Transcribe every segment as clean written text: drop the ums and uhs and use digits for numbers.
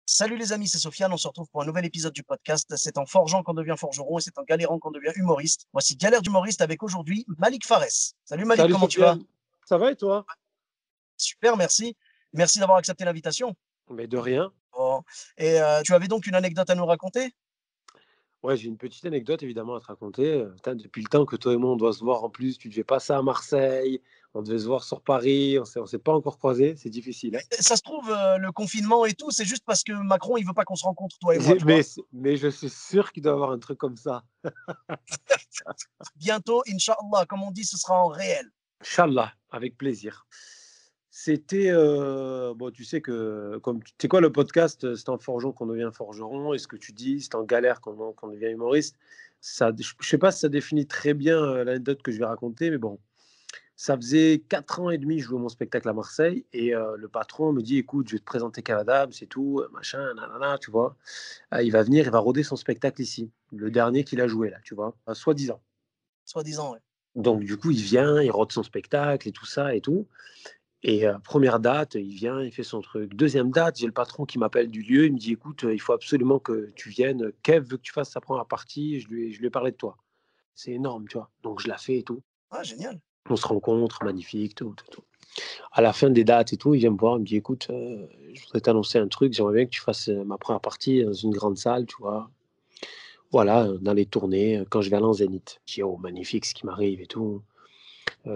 Salut les amis, c'est Sofiane, on se retrouve pour un nouvel épisode du podcast. C'est en forgeant qu'on devient forgeron et c'est en galérant qu'on devient humoriste. Voici Galère d'humoriste avec aujourd'hui Malik Fares. Salut Malik, Salut comment tu vas? Sofiane, ça va et toi? Super, merci. Merci d'avoir accepté l'invitation. Mais de rien. Bon. Et tu avais donc une anecdote à nous raconter? Ouais, j'ai une petite anecdote évidemment à te raconter. Putain, depuis le temps que toi et moi on doit se voir en plus, tu devais passer à Marseille, on devait se voir sur Paris, on s'est pas encore croisés, c'est difficile, hein. Ça se trouve, le confinement et tout, c'est juste parce que Macron, il veut pas qu'on se rencontre, toi et moi, J'ai- tu Mais, vois. c'est- mais je suis sûr qu'il doit y avoir un truc comme ça. Bientôt, Inch'Allah, comme on dit, ce sera en réel. Inch'Allah, avec plaisir. C'était, bon, tu sais que, comme tu sais quoi, le podcast, c'est en forgeant qu'on devient forgeron, et ce que tu dis, c'est en galère qu'on devient humoriste. Ça, je sais pas si ça définit très bien l'anecdote que je vais raconter, mais bon. Ça faisait 4 ans et demi que je jouais mon spectacle à Marseille et le patron me dit: «Écoute, je vais te présenter Kev Adams et tout, machin, nanana», tu vois? Il va venir, il va roder son spectacle ici, le dernier qu'il a joué là, tu vois? Soi-disant. Soi-disant, ouais. Donc du coup, il vient, il rode son spectacle et tout ça et tout et 1re date, il vient, il fait son truc. 2e date, j'ai le patron qui m'appelle du lieu, il me dit: «Écoute, il faut absolument que tu viennes, Kev veut que tu fasses sa première partie, je lui ai parlé de toi». C'est énorme, tu vois? Donc je la fais et tout. Ah, génial. On se rencontre, magnifique, tout, tout, tout. À la fin des dates et tout, il vient me voir, il me dit: «Écoute, je voudrais t'annoncer un truc, j'aimerais bien que tu fasses, ma première partie dans une grande salle, tu vois? Voilà, dans les tournées, quand je vais aller en Zénith». Je dis: «Oh magnifique ce qui m'arrive et tout,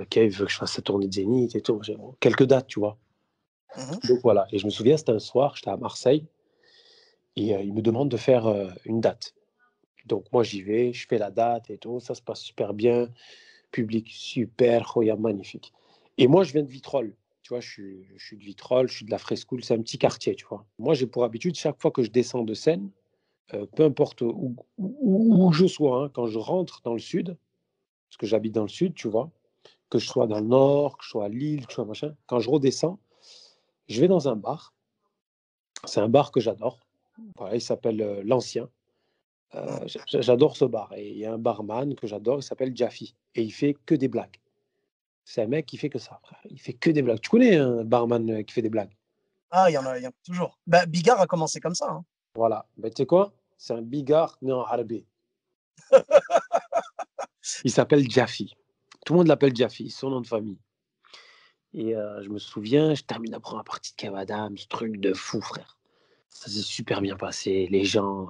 Kev veut que je fasse sa tournée de Zénith et tout». J'ai quelques dates, tu vois? Mhm. Donc voilà et je me souviens, c'était un soir, j'étais à Marseille et il me demande de faire, une date. Donc moi j'y vais, je fais la date et tout, ça se passe super bien, public super, khoya magnifique et moi je viens de Vitrolles, tu vois? Je suis de Vitrolles, je suis de la Frescoul, c'est un petit quartier, tu vois? Moi j'ai pour habitude chaque fois que je descends de scène, peu importe où je sois, hein, quand je rentre dans le sud, parce que j'habite dans le sud, tu vois? Que je sois dans le nord, que je sois à Lille, que je sois machin, quand je redescends, je vais dans un bar. C'est un bar que j'adore. Voilà, il s'appelle, l'Ancien. Mhm. J'adore ce bar et il y a un barman que j'adore, il s'appelle Jaffi et il fait que des blagues. C'est un mec qui fait que ça, frère. Il fait que des blagues. Tu connais un barman qui fait des blagues? Ah, il y en a toujours. Bah, Bigard a commencé comme ça, hein. Voilà. Ben, tu sais quoi? C'est un bigard né en Harbi. Il s'appelle Jaffi. Tout le monde l'appelle Jaffi, son nom de famille. Et je me souviens, je termine la première partie de Kev Adams, ce truc de fou, frère. Ça s'est super bien passé. Les gens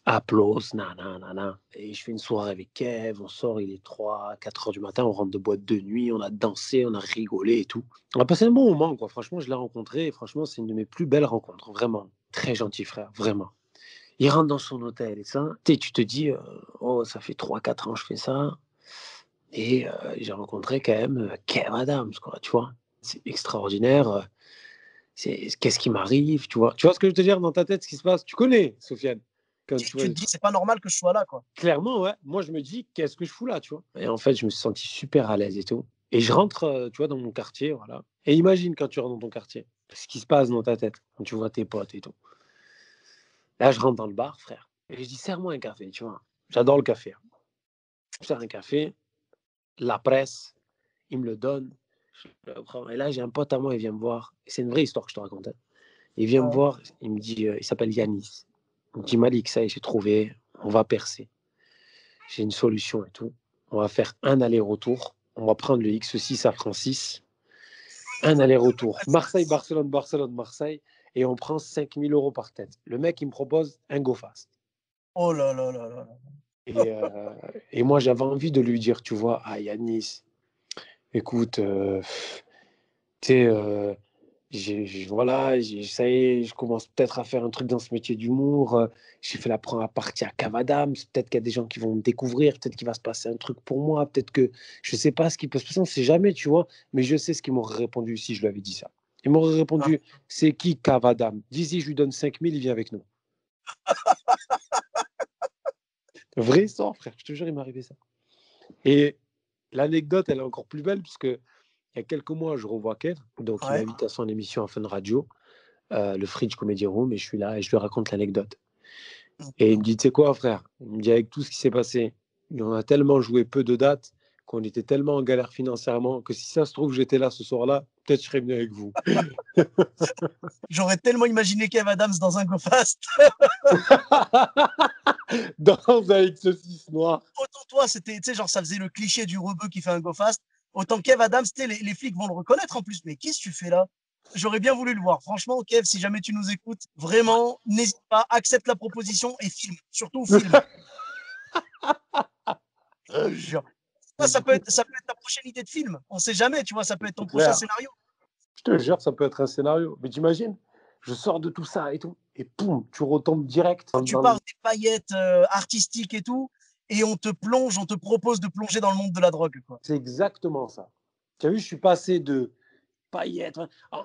applaudissent, nanana. Et je fais une soirée avec Kev, on sort, il est 3, 4 heures du matin, on rentre de boîte de nuit, on a dansé, on a rigolé et tout. On a passé un bon moment, quoi. Franchement, je l'ai rencontré et franchement, c'est une de mes plus belles rencontres, vraiment. Très gentil, frère, vraiment. Il rentre dans son hôtel et ça. Tu te dis, oh, ça fait 3, 4 ans que je fais ça. Et j'ai rencontré quand même Kev Adams, quoi, tu vois. C'est extraordinaire. Qu'est-ce qui m'arrive, tu vois? Tu vois ce que je veux te dire dans ta tête, ce qui se passe? Tu connais, Sofiane, quand tu vois Tu des te dis: trucs. «C'est pas normal que je sois là, quoi». Clairement, ouais. Moi, je me dis: «Qu'est-ce que je fous là?» tu vois? Et en fait, je me suis senti super à l'aise et tout. Et je rentre, tu vois, dans mon quartier, voilà. Et imagine quand tu rentres dans ton quartier, ce qui se passe dans ta tête, quand tu vois tes potes et tout. Là, je rentre dans le bar, frère, et je dis: «Sers-moi un café», tu vois? J'adore le café, hein. Je sers un café, la presse, il me le donne, je le prends et là, j'ai un pote à moi, il vient me voir et c'est une vraie histoire que je te raconte, hein. Il vient me Ouais. voir, il me dit, il s'appelle Yanis. Il me dit: «Malik, ça y est, j'ai trouvé, on va percer. J'ai une solution et tout. On va faire un aller-retour. On va prendre le X6 à Francis. Un aller-retour. Marseille, Barcelone, Barcelone, Marseille. Et on prend 5 000 € par tête. Le mec, il me propose un go fast. Oh là là là là. Et, et moi, j'avais envie de lui dire, tu vois, ah Yanis, écoute, tu sais, voilà, ça y est, je commence peut-être à faire un truc dans ce métier d'humour. J'ai fait la première partie à Cavadams. Peut-être qu'il y a des gens qui vont me découvrir. Peut-être qu'il va se passer un truc pour moi. Peut-être que je sais pas ce qui peut se passer. On sait jamais, tu vois. Mais je sais ce qu'ils m'auraient répondu si je lui avais dit ça. Ils m'auraient Ah, répondu: c'est qui Cavadam? Dis-y, je lui donne 5 000, il vient avec nous. Vrai sang, frère. Je te jure, il m'est arrivé ça. Et l'anecdote, elle est encore plus belle, puisque il y a quelques mois, je revois Kev. Donc, il ouais. m'invite à son émission en Fun Radio, le Fridge Comedy Room, et je suis là et je lui raconte l'anecdote. Mmh. Et il me dit: «Tu sais quoi, frère?» Il me dit: «Avec tout ce qui s'est passé, on a tellement joué peu de dates, qu'on était tellement en galère financièrement, que si ça se trouve, j'étais là ce soir-là, peut-être je serais venu avec vous. J'aurais tellement imaginé Kev Adams dans un GoFast. Avec saucisse noire. Autant toi, c'était, tu sais, genre, ça faisait le cliché du rebeu qui fait un GoFast. Autant Kev Adams, les flics vont le reconnaître en plus. Mais qu'est-ce que tu fais là? J'aurais bien voulu le voir. Franchement, Kev, si jamais tu nous écoutes, vraiment, n'hésite pas, accepte la proposition et filme. Surtout filme. Je te jure. Ça peut être ta prochaine idée de film. On sait jamais, tu vois, ça peut être ton prochain scénario. Je te jure, ça peut être un scénario. Mais t'imagines, je sors de tout ça et tout, et poum, tu retombes direct. Tu parles des paillettes artistiques et tout, et on te propose de plonger dans le monde de la drogue, quoi. C'est exactement ça. Tu as vu, je suis passé de paillettes.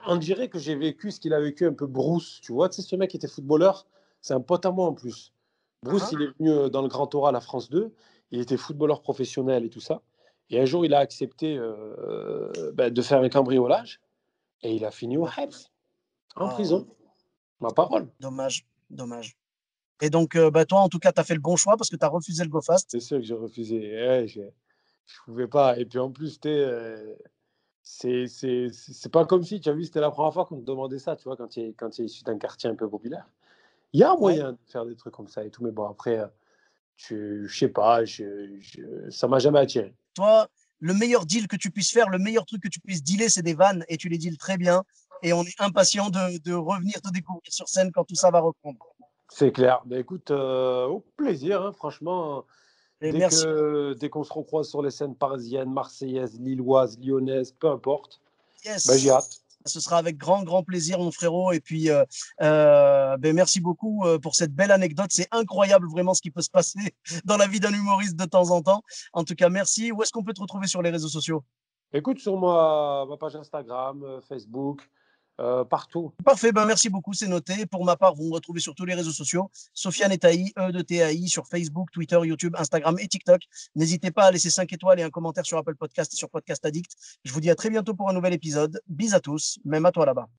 On dirait que j'ai vécu ce qu'il a vécu un peu Bruce. Tu vois, tu sais, ce mec qui était footballeur, c'est un pote à moi en plus. Bruce, il est venu dans le Grand Oral à France 2. Il était footballeur professionnel et tout ça. Et un jour, il a accepté de faire un cambriolage. Et il a fini au Hebs, en prison. Ma parole. Dommage. Et donc, toi, en tout cas, tu as fait le bon choix parce que tu as refusé le GoFast. C'est sûr que j'ai refusé. Je pouvais pas. Et puis en plus, c'est pas comme si, tu as vu, c'était la première fois qu'on te demandait ça, tu vois, quand tu es issu d'un quartier un peu populaire. Il y a un moyen de faire des trucs comme ça et tout, mais bon, après, je sais pas, ça m'a jamais attiré. Toi, le meilleur deal que tu puisses faire, le meilleur truc que tu puisses dealer, c'est des vannes et tu les deals très bien. Et on est impatient de revenir te découvrir sur scène quand tout ça va reprendre. C'est clair. Ben, écoute, au plaisir, hein, franchement. Merci. Dès qu'on se recroise sur les scènes parisiennes, marseillaises, lilloises, lyonnaises, peu importe, Yes. ben, j'ai hâte. Ce sera avec grand plaisir, mon frérot. Et puis, merci beaucoup pour cette belle anecdote. C'est incroyable vraiment ce qui peut se passer dans la vie d'un humoriste de temps en temps. En tout cas, merci. Où est-ce qu'on peut te retrouver sur les réseaux sociaux? Écoute, sur ma page Instagram, Facebook, partout. Parfait, merci beaucoup, c'est noté. Pour ma part, vous me retrouvez sur tous les réseaux sociaux. Sofiane Etaï, E-de-T-A-I, sur Facebook, Twitter, YouTube, Instagram et TikTok. N'hésitez pas à laisser 5 étoiles et un commentaire sur Apple Podcast et sur Podcast Addict. Je vous dis à très bientôt pour un nouvel épisode. Bis à tous, même à toi là-bas.